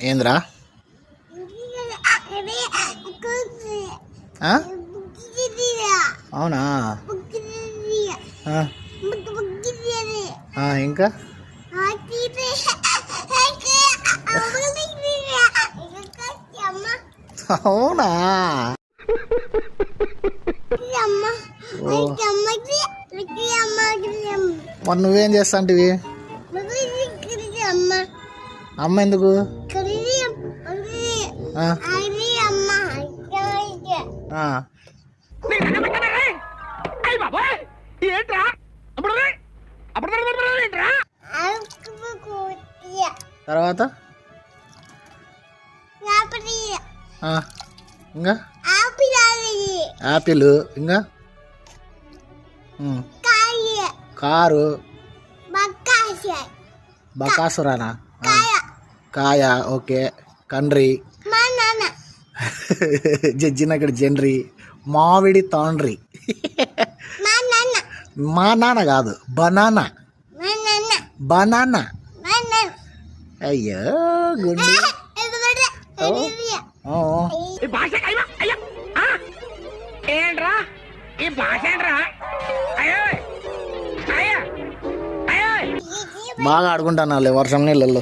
ఏంద్రా? అవునా? ఇంకా అవునా? మరి నువ్వేం చేస్తాంటివి? అమ్మ ఎందుకు? తర్వాత ఇంకా యాపిల్, ఇంకా కారు, బకాసురానా? కాయ, ఓకే. కండ్రి, జడ్జినగడ్ జెండ్రి, మామిడి తాండ్రి. మా నాన్న కాదు, బనానా. బనానా. అయ్యో గుండి. బాగా ఆడుకుంటాను వర్షం నీళ్ళల్లో.